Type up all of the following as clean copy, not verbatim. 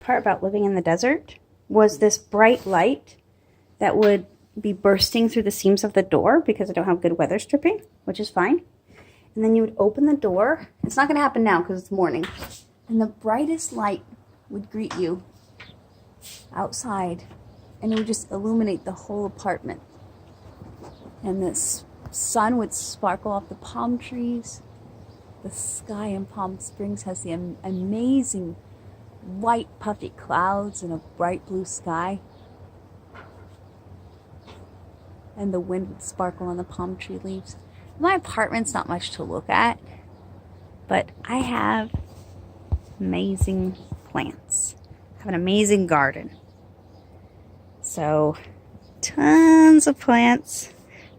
part about living in the desert was this bright light that would be bursting through the seams of the door because I don't have good weather stripping, which is fine. And then you would open the door. It's not going to happen now because it's morning. And the brightest light would greet you outside. And it would just illuminate the whole apartment. And this sun would sparkle off the palm trees. The sky in Palm Springs has the amazing white puffy clouds and a bright blue sky. And the wind would sparkle on the palm tree leaves. My apartment's not much to look at, but I have amazing plants. I have an amazing garden. So, tons of plants.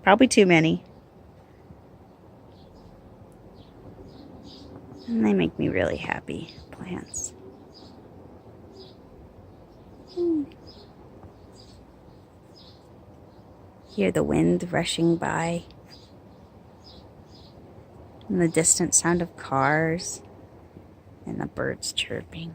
Probably too many. And they make me really happy, plants. Hear the wind rushing by. And the distant sound of cars. And the birds chirping.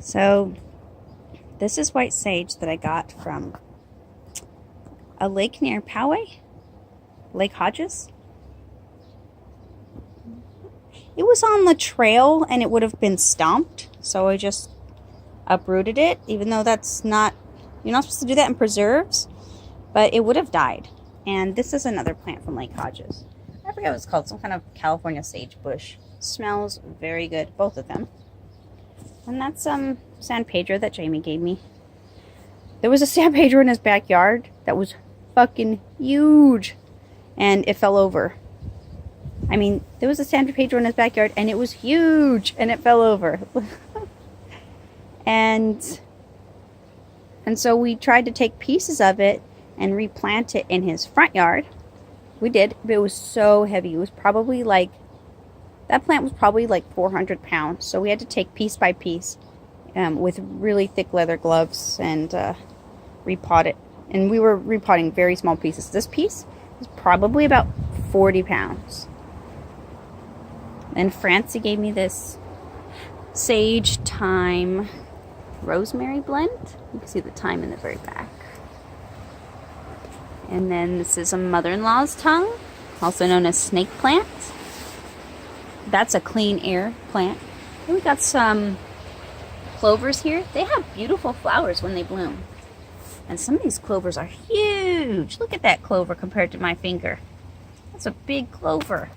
So, this is white sage that I got from a lake near Poway, Lake Hodges. It was on the trail and it would have been stomped, so I just uprooted it, even though that's not, you're not supposed to do that in preserves, but it would have died. And this is another plant from Lake Hodges. I forget what it's called, some kind of California sage bush. Smells very good, both of them. And that's San Pedro that Jamie gave me. There was a San Pedro in his backyard that was fucking huge. And it fell over. I mean, there was a San Pedro in his backyard and it was huge. And it fell over. and so we tried to take pieces of it and replant it in his front yard. We did. But it was so heavy. It was probably like, that plant was probably like 400 pounds. So we had to take piece by piece with really thick leather gloves and repot it. And we were repotting very small pieces. This piece is probably about 40 pounds. And Francie gave me this sage, thyme, rosemary blend. You can see the thyme in the very back. And then this is a mother-in-law's tongue, also known as snake plant. That's a clean air plant. And we got some clovers here. They have beautiful flowers when they bloom. And some of these clovers are huge. Look at that clover compared to my finger. That's a big clover.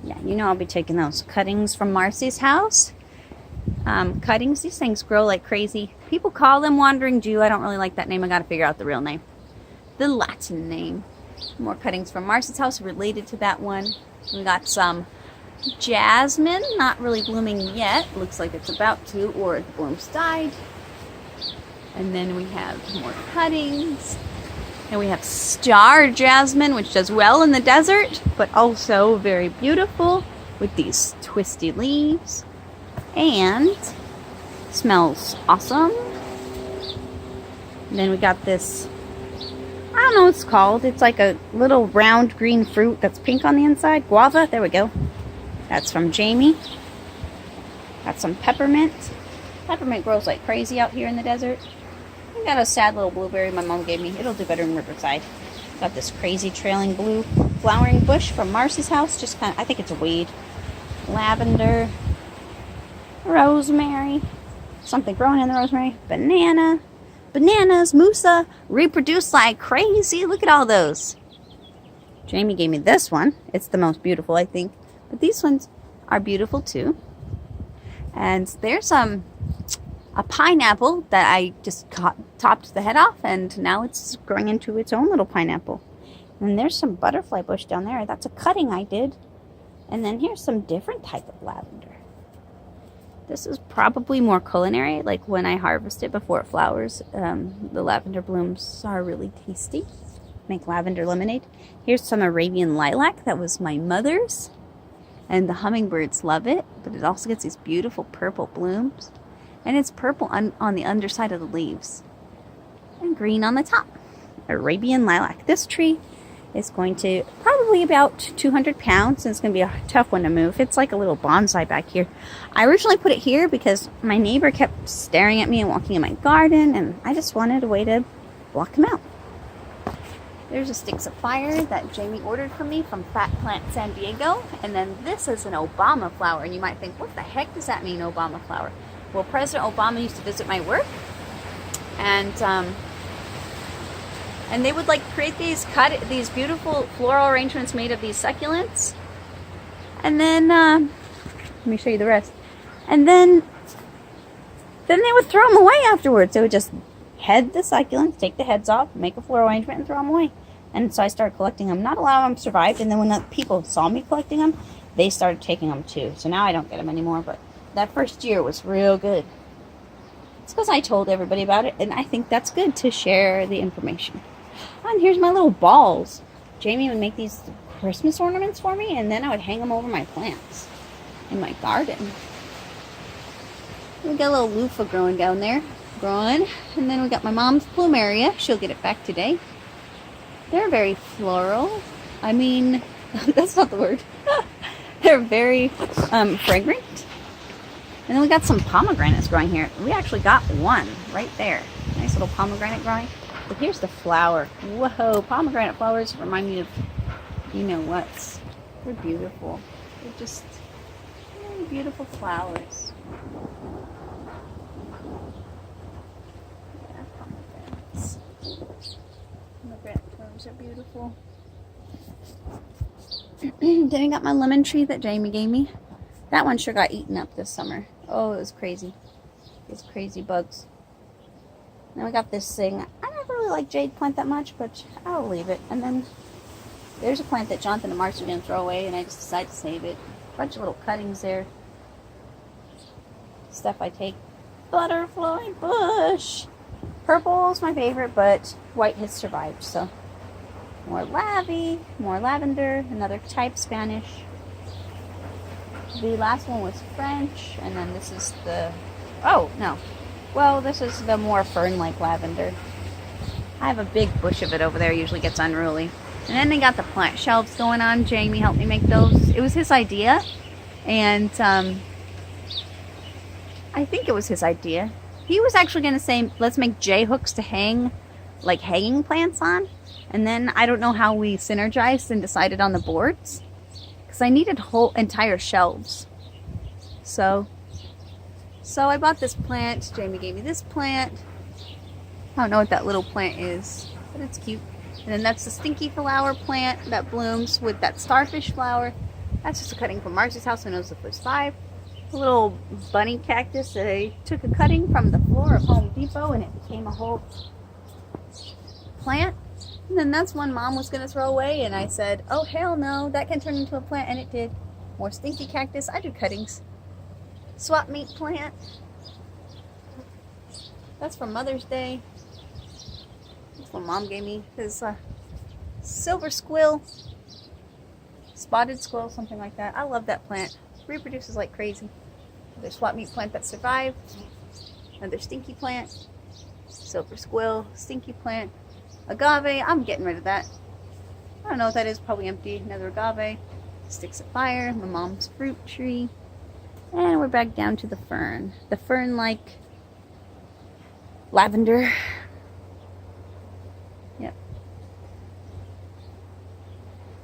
Yeah, you know I'll be taking those cuttings from Marcy's house. Cuttings, these things grow like crazy. People call them Wandering Jew. I don't really like that name. I gotta figure out the real name. The Latin name. More cuttings from Marcy's house related to that one. We got some Jasmine, not really blooming yet. Looks like it's about to, or the blooms died. And then we have more cuttings. And we have Star Jasmine, which does well in the desert, but also very beautiful with these twisty leaves. And smells awesome. And then we got this, I don't know what it's called. It's like a little round green fruit that's pink on the inside. Guava, there we go. That's from Jamie. Got some peppermint. Peppermint grows like crazy out here in the desert. I got a sad little blueberry my mom gave me. It'll do better in Riverside. Got this crazy trailing blue flowering bush from Marcy's house. Just kind of, I think it's a weed. Lavender. Rosemary. Something growing in the rosemary. Banana. Bananas, Musa, reproduce like crazy. Look at all those. Jamie gave me this one. It's the most beautiful, I think. But these ones are beautiful too. And there's a pineapple that I just topped the head off, and now it's growing into its own little pineapple. And there's some butterfly bush down there. That's a cutting I did. And then here's some different type of lavender. This is probably more culinary, like when I harvest it before it flowers. The lavender blooms are really tasty. Make lavender lemonade. Here's some Arabian Lilac. That was my mother's. And the hummingbirds love it, but it also gets these beautiful purple blooms. And it's purple on the underside of the leaves. And green on the top. Arabian Lilac. This tree is going to probably about 200 pounds, and it's going to be a tough one to move. It's like a little bonsai back here. I originally put it here because my neighbor kept staring at me and walking in my garden, and I just wanted a way to block him out. There's a Sticks of Fire that Jamie ordered from me from Fat Plant San Diego. And then this is an Obama flower. And you might think, what the heck does that mean, Obama flower? Well, President Obama used to visit my work. And they would like create these beautiful floral arrangements made of these succulents. And then, let me show you the rest. And then they would throw them away afterwards. They would just head the succulents, take the heads off, make a floral arrangement, and throw them away. And so I started collecting them. Not a lot of them survived. And then when the people saw me collecting them, they started taking them too. So now I don't get them anymore. But that first year was real good. It's because I told everybody about it. And I think that's good to share the information. And here's my little balls. Jamie would make these Christmas ornaments for me. And then I would hang them over my plants in my garden. We got a little loofah growing down there. And then we got my mom's plumeria. She'll get it back today. They're very floral. I mean, that's not the word. They're very fragrant. And then we got some pomegranates growing here. We actually got one right there. Nice little pomegranate growing. But here's the flower. Whoa, pomegranate flowers remind me of, you know what? They're beautiful. They're just really beautiful flowers. Pomegranate flowers are beautiful. Then I got my lemon tree that Jamie gave me. That one sure got eaten up this summer. Oh, it was crazy. These crazy bugs. Then we got this thing. I don't really like jade plant that much, but I'll leave it. And then there's a plant that Jonathan and Marcy are going to throw away, and I just decided to save it. A bunch of little cuttings there. Stuff I take. Butterfly bush. Purple is my favorite, but white has survived, so. More lavender, another type Spanish. The last one was French, and then this is the, oh, no. Well, this is the more fern-like lavender. I have a big bush of it over there, usually gets unruly. And then they got the plant shelves going on. Jamie helped me make those. It was his idea, and I think it was his idea. He was actually going to say, let's make J-hooks to hang, like hanging plants on. And then I don't know how we synergized and decided on the boards. Because I needed whole entire shelves. So I bought this plant. Jamie gave me this plant. I don't know what that little plant is, but it's cute. And then that's the stinky flower plant that blooms with that starfish flower. That's just a cutting from Marcy's house when it was the first 5. A little bunny cactus. I took a cutting from the floor of Home Depot and it became a whole plant. And then that's one Mom was going to throw away, and I said, oh hell no, that can turn into a plant, and it did. More stinky cactus. I do cuttings. Swap meat plant. That's for Mother's Day. That's what Mom gave me. This silver squill. Spotted squirrel, something like that. I love that plant. Reproduces like crazy. Another swap meat plant that survived. Another stinky plant. Silver squill. Stinky plant. Agave. I'm getting rid of that. I don't know what that is. Probably empty. Another agave. Sticks of Fire. My mom's fruit tree. And we're back down to the fern. The fern-like lavender. Yep.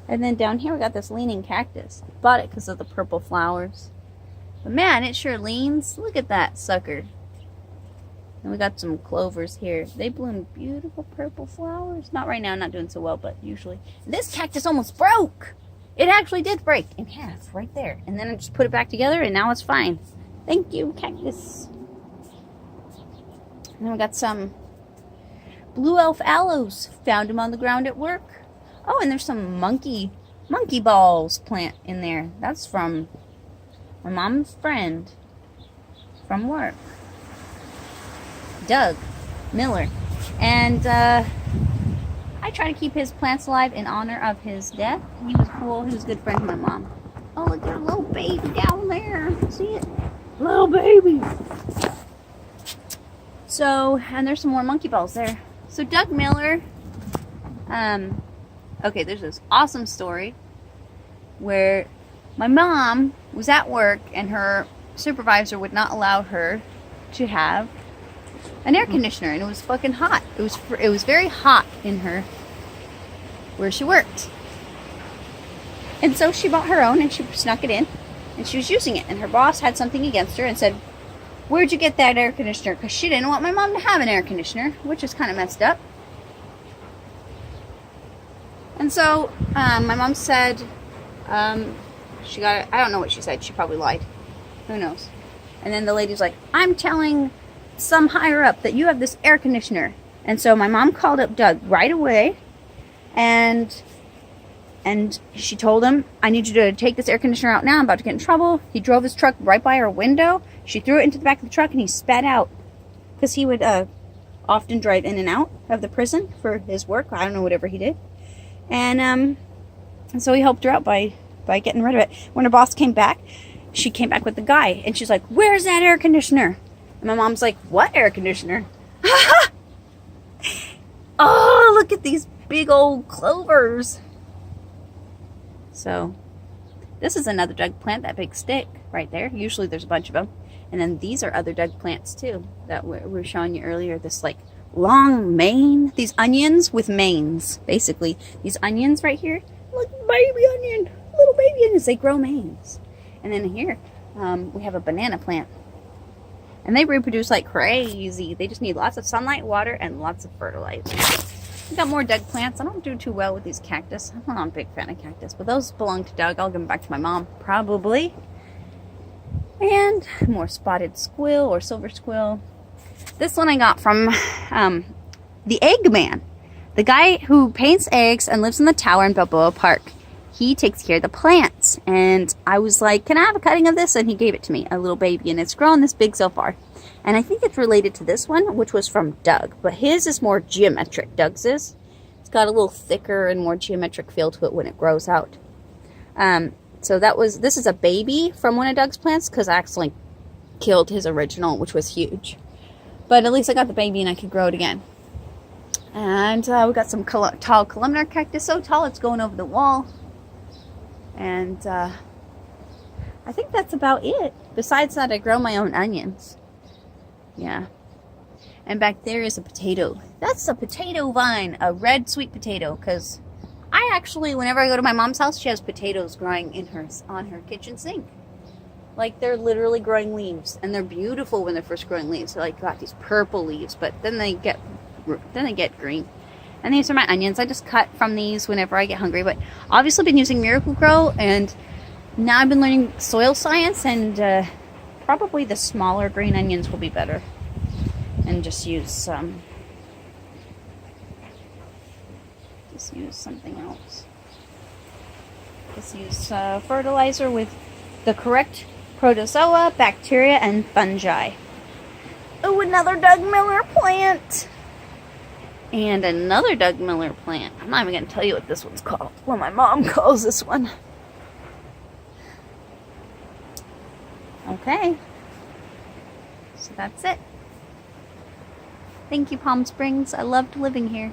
And then down here we got this leaning cactus. I bought it because of the purple flowers. But man, it sure leans. Look at that sucker. And we got some clovers here. They bloom beautiful purple flowers. Not right now, not doing so well, but usually. This cactus almost broke. It actually did break in half right there. And then I just put it back together and now it's fine. Thank you, cactus. And then we got some blue elf aloes. Found them on the ground at work. Oh, and there's some monkey balls plant in there. That's from my mom's friend from work, Doug Miller. And I try to keep his plants alive in honor of his death. He was cool. He was a good friend to my mom. Oh, look at a little baby down there. See it? Little baby. So, and there's some more monkey balls there. So Doug Miller, okay, there's this awesome story where my mom was at work and her supervisor would not allow her to have an air conditioner, and it was fucking hot. It was very hot in her where she worked. And so she bought her own and she snuck it in and she was using it, and her boss had something against her and said, "Where'd you get that air conditioner?" Because she didn't want my mom to have an air conditioner, which is kind of messed up. And so my mom said she got it. I don't know what she said. She probably lied. Who knows? And then the lady's like, "I'm telling some higher up that you have this air conditioner." And so my mom called up Doug right away, and she told him, "I need you to take this air conditioner out now. I'm about to get in trouble." He drove his truck right by her window. She threw it into the back of the truck and he spat out, because he would often drive in and out of the prison for his work. I don't know, whatever he did. And so he helped her out by getting rid of it. When her boss came back, she came back with the guy and she's like, "Where's that air conditioner?" And my mom's like, "What air conditioner?" Oh, look at these big old clovers. So this is another Doug plant, that big stick right there. Usually there's a bunch of them. And then these are other Doug plants too that we were showing you earlier. This like long mane, these onions with manes, basically. These onions right here, look, baby onion, little baby onions, they grow manes. And then here we have a banana plant. And they reproduce like crazy. They just need lots of sunlight, water, and lots of fertilizer. We got more Doug plants. I don't do too well with these cactus. I'm not a big fan of cactus, but those belong to Doug. I'll give them back to my mom, probably. And more spotted squill or silver squill. This one I got from the Eggman, the guy who paints eggs and lives in the tower in Balboa Park. He takes care of the plants. And I was like, "Can I have a cutting of this?" And he gave it to me, a little baby. And it's grown this big so far. And I think it's related to this one, which was from Doug. But his is more geometric, Doug's is. It's got a little thicker and more geometric feel to it when it grows out. So this is a baby from one of Doug's plants, because I actually killed his original, which was huge. But at least I got the baby and I could grow it again. And we got some tall columnar cactus, so tall it's going over the wall. And I think that's about it. Besides that, I grow my own onions. Yeah. And back there is a potato. That's a potato vine, a red sweet potato, because I actually, whenever I go to my mom's house, she has potatoes growing on her kitchen sink. Like, they're literally growing leaves, and they're beautiful when they're first growing leaves. They're like got these purple leaves, but then they get green. And these are my onions. I just cut from these whenever I get hungry. But obviously I've been using Miracle-Gro, and now I've been learning soil science, and probably the smaller green onions will be better. And just use something else. Just use fertilizer with the correct protozoa, bacteria, and fungi. Oh, another Doug Miller plant. And another Doug Miller plant. I'm not even going to tell you what this one's called. What my mom calls this one. Okay. So that's it. Thank you, Palm Springs. I loved living here.